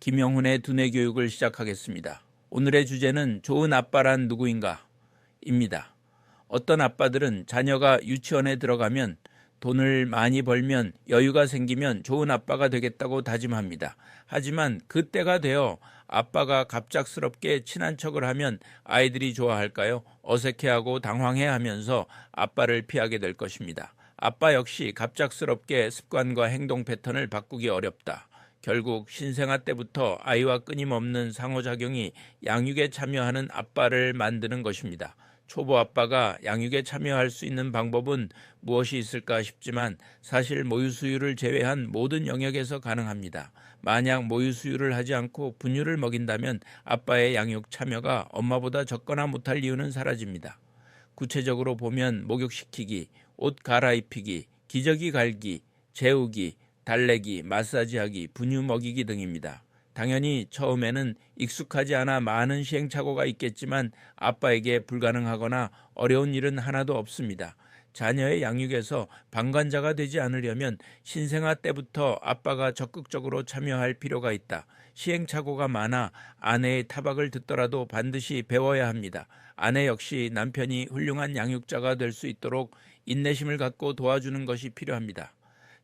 김영훈의 두뇌 교육을 시작하겠습니다. 오늘의 주제는 좋은 아빠란 누구인가? 입니다. 어떤 아빠들은 자녀가 유치원에 들어가면 돈을 많이 벌면 여유가 생기면 좋은 아빠가 되겠다고 다짐합니다. 하지만 그때가 되어 아빠가 갑작스럽게 친한 척을 하면 아이들이 좋아할까요? 어색해하고 당황해하면서 아빠를 피하게 될 것입니다. 아빠 역시 갑작스럽게 습관과 행동 패턴을 바꾸기 어렵다. 결국 신생아 때부터 아이와 끊임없는 상호작용이 양육에 참여하는 아빠를 만드는 것입니다. 초보 아빠가 양육에 참여할 수 있는 방법은 무엇이 있을까 싶지만 사실 모유수유를 제외한 모든 영역에서 가능합니다. 만약 모유수유를 하지 않고 분유를 먹인다면 아빠의 양육 참여가 엄마보다 적거나 못할 이유는 사라집니다. 구체적으로 보면 목욕시키기, 옷 갈아입히기, 기저귀 갈기, 재우기, 달래기, 마사지하기, 분유 먹이기 등입니다. 당연히 처음에는 익숙하지 않아 많은 시행착오가 있겠지만 아빠에게 불가능하거나 어려운 일은 하나도 없습니다. 자녀의 양육에서 방관자가 되지 않으려면 신생아 때부터 아빠가 적극적으로 참여할 필요가 있다. 시행착오가 많아 아내의 타박을 듣더라도 반드시 배워야 합니다. 아내 역시 남편이 훌륭한 양육자가 될 수 있도록 인내심을 갖고 도와주는 것이 필요합니다.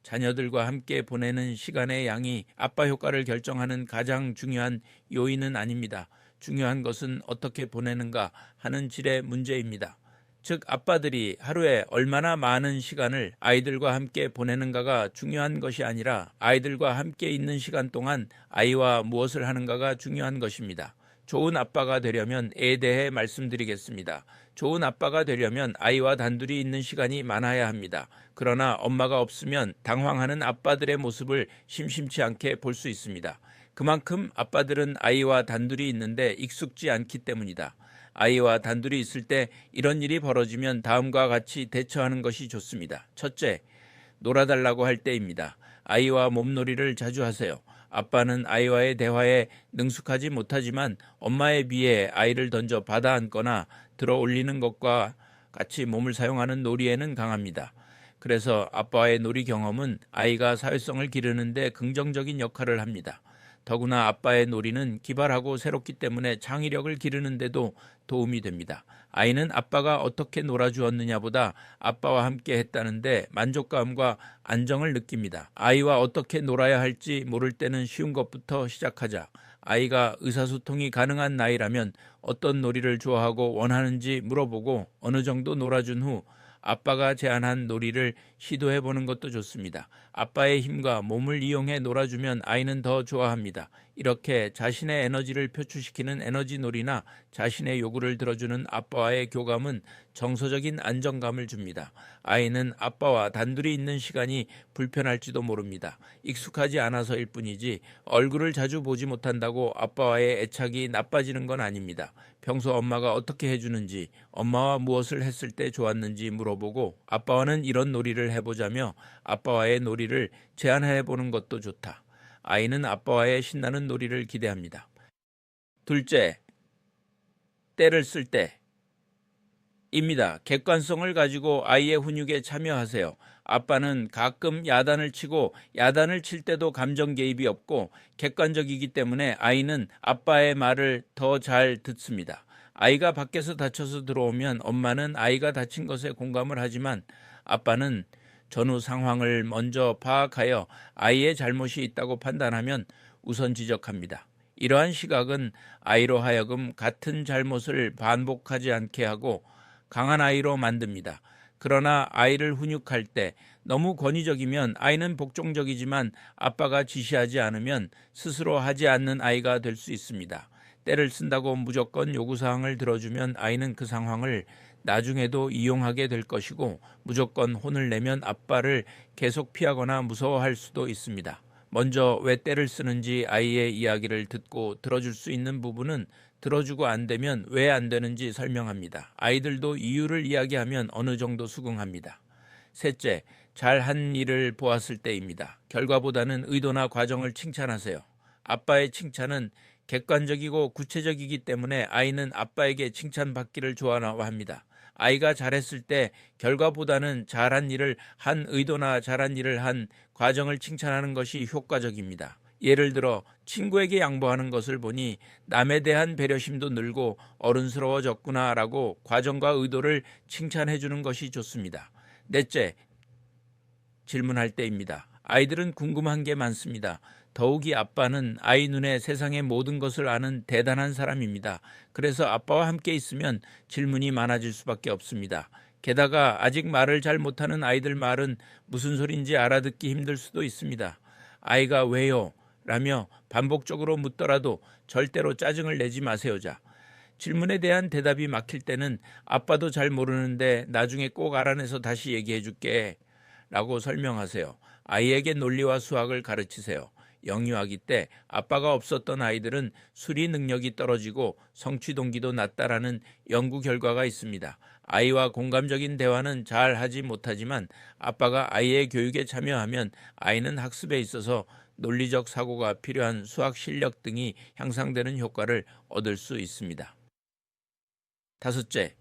자녀들과 함께 보내는 시간의 양이 아빠 효과를 결정하는 가장 중요한 요인은 아닙니다. 중요한 것은 어떻게 보내는가 하는 질의 문제입니다. 즉 아빠들이 하루에 얼마나 많은 시간을 아이들과 함께 보내는가가 중요한 것이 아니라 아이들과 함께 있는 시간 동안 아이와 무엇을 하는가가 중요한 것입니다. 좋은 아빠가 되려면 에 대해 말씀드리겠습니다. 좋은 아빠가 되려면 아이와 단둘이 있는 시간이 많아야 합니다. 그러나 엄마가 없으면 당황하는 아빠들의 모습을 심심치 않게 볼 수 있습니다. 그만큼 아빠들은 아이와 단둘이 있는데 익숙지 않기 때문이다. 아이와 단둘이 있을 때 이런 일이 벌어지면 다음과 같이 대처하는 것이 좋습니다. 첫째, 놀아달라고 할 때입니다. 아이와 몸놀이를 자주 하세요. 아빠는 아이와의 대화에 능숙하지 못하지만 엄마에 비해 아이를 던져 받아 안거나 들어 올리는 것과 같이 몸을 사용하는 놀이에는 강합니다. 그래서 아빠와의 놀이 경험은 아이가 사회성을 기르는 데 긍정적인 역할을 합니다. 더구나 아빠의 놀이는 기발하고 새롭기 때문에 창의력을 기르는 데도 도움이 됩니다. 아이는 아빠가 어떻게 놀아주었느냐보다 아빠와 함께 했다는데 만족감과 안정을 느낍니다. 아이와 어떻게 놀아야 할지 모를 때는 쉬운 것부터 시작하자. 아이가 의사소통이 가능한 나이라면 어떤 놀이를 좋아하고 원하는지 물어보고 어느 정도 놀아준 후 아빠가 제안한 놀이를 시도해보는 것도 좋습니다. 아빠의 힘과 몸을 이용해 놀아주면 아이는 더 좋아합니다. 이렇게 자신의 에너지를 표출시키는 에너지 놀이나 자신의 요구를 들어주는 아빠와의 교감은 정서적인 안정감을 줍니다. 아이는 아빠와 단둘이 있는 시간이 불편할지도 모릅니다. 익숙하지 않아서일 뿐이지 얼굴을 자주 보지 못한다고 아빠와의 애착이 나빠지는 건 아닙니다. 평소 엄마가 어떻게 해주는지, 엄마와 무엇을 했을 때 좋았는지 물어보고 아빠와는 이런 놀이를 해보자며 아빠와의 놀이를 제안해보는 것도 좋다. 아이는 아빠와의 신나는 놀이를 기대합니다. 둘째, 때를 쓸 때입니다. 객관성을 가지고 아이의 훈육에 참여하세요. 아빠는 가끔 야단을 치고 야단을 칠 때도 감정 개입이 없고 객관적이기 때문에 아이는 아빠의 말을 더 잘 듣습니다. 아이가 밖에서 다쳐서 들어오면 엄마는 아이가 다친 것에 공감을 하지만 아빠는 전후 상황을 먼저 파악하여 아이의 잘못이 있다고 판단하면 우선 지적합니다. 이러한 시각은 아이로 하여금 같은 잘못을 반복하지 않게 하고 강한 아이로 만듭니다. 그러나 아이를 훈육할 때 너무 권위적이면 아이는 복종적이지만 아빠가 지시하지 않으면 스스로 하지 않는 아이가 될 수 있습니다. 때를 쓴다고 무조건 요구사항을 들어주면 아이는 그 상황을 나중에도 이용하게 될 것이고 무조건 혼을 내면 아빠를 계속 피하거나 무서워할 수도 있습니다. 먼저 왜 때를 쓰는지 아이의 이야기를 듣고 들어줄 수 있는 부분은 들어주고 안 되면 왜 안 되는지 설명합니다. 아이들도 이유를 이야기하면 어느 정도 수긍합니다. 셋째, 잘한 일을 보았을 때입니다. 결과보다는 의도나 과정을 칭찬하세요. 아빠의 칭찬은 객관적이고 구체적이기 때문에 아이는 아빠에게 칭찬받기를 좋아합니다. 아이가 잘했을 때 결과보다는 잘한 일을 한 의도나 잘한 일을 한 과정을 칭찬하는 것이 효과적입니다. 예를 들어 친구에게 양보하는 것을 보니 남에 대한 배려심도 늘고 어른스러워졌구나라고 과정과 의도를 칭찬해 주는 것이 좋습니다. 넷째, 질문할 때입니다. 아이들은 궁금한 게 많습니다. 더욱이 아빠는 아이 눈에 세상의 모든 것을 아는 대단한 사람입니다. 그래서 아빠와 함께 있으면 질문이 많아질 수밖에 없습니다. 게다가 아직 말을 잘 못하는 아이들 말은 무슨 소린지 알아듣기 힘들 수도 있습니다. 아이가 왜요? 라며 반복적으로 묻더라도 절대로 짜증을 내지 마세요자. 질문에 대한 대답이 막힐 때는 아빠도 잘 모르는데 나중에 꼭 알아내서 다시 얘기해 줄게 라고 설명하세요. 아이에게 논리와 수학을 가르치세요. 영유아기 때 아빠가 없었던 아이들은 수리 능력이 떨어지고 성취 동기도 낮다라는 연구 결과가 있습니다. 아이와 공감적인 대화는 잘 하지 못하지만 아빠가 아이의 교육에 참여하면 아이는 학습에 있어서 논리적 사고가 필요한 수학 실력 등이 향상되는 효과를 얻을 수 있습니다. 다섯째,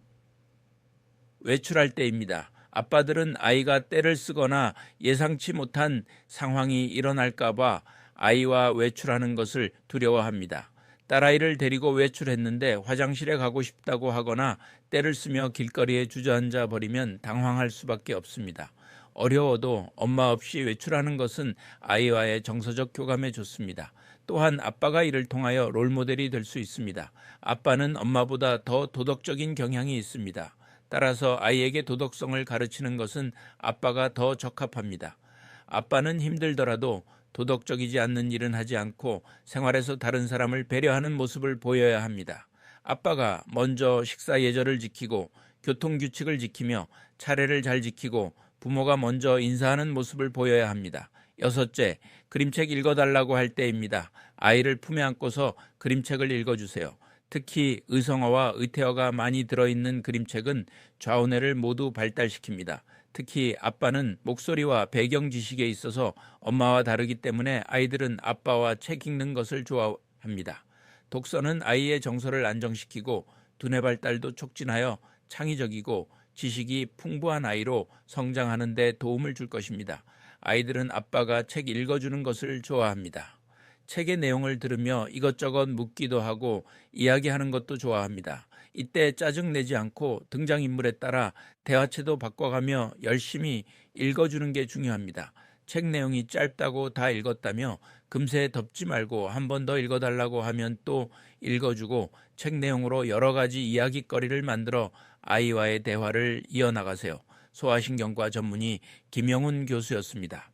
외출할 때입니다. 아빠들은 아이가 떼를 쓰거나 예상치 못한 상황이 일어날까봐 아이와 외출하는 것을 두려워합니다. 딸아이를 데리고 외출했는데 화장실에 가고 싶다고 하거나 떼를 쓰며 길거리에 주저앉아 버리면 당황할 수밖에 없습니다. 어려워도 엄마 없이 외출하는 것은 아이와의 정서적 교감에 좋습니다. 또한 아빠가 이를 통하여 롤모델이 될 수 있습니다. 아빠는 엄마보다 더 도덕적인 경향이 있습니다. 따라서 아이에게 도덕성을 가르치는 것은 아빠가 더 적합합니다. 아빠는 힘들더라도 도덕적이지 않는 일은 하지 않고 생활에서 다른 사람을 배려하는 모습을 보여야 합니다. 아빠가 먼저 식사 예절을 지키고 교통규칙을 지키며 차례를 잘 지키고 부모가 먼저 인사하는 모습을 보여야 합니다. 여섯째, 그림책 읽어달라고 할 때입니다. 아이를 품에 안고서 그림책을 읽어주세요. 특히 의성어와 의태어가 많이 들어있는 그림책은 좌우뇌를 모두 발달시킵니다. 특히 아빠는 목소리와 배경 지식에 있어서 엄마와 다르기 때문에 아이들은 아빠와 책 읽는 것을 좋아합니다. 독서는 아이의 정서를 안정시키고 두뇌 발달도 촉진하여 창의적이고 지식이 풍부한 아이로 성장하는 데 도움을 줄 것입니다. 아이들은 아빠가 책 읽어주는 것을 좋아합니다. 책의 내용을 들으며 이것저것 묻기도 하고 이야기하는 것도 좋아합니다. 이때 짜증내지 않고 등장인물에 따라 대화체도 바꿔가며 열심히 읽어주는 게 중요합니다. 책 내용이 짧다고 다 읽었다며 금세 덮지 말고 한 번 더 읽어달라고 하면 또 읽어주고 책 내용으로 여러 가지 이야기거리를 만들어 아이와의 대화를 이어나가세요. 소아신경과 전문의 김영훈 교수였습니다.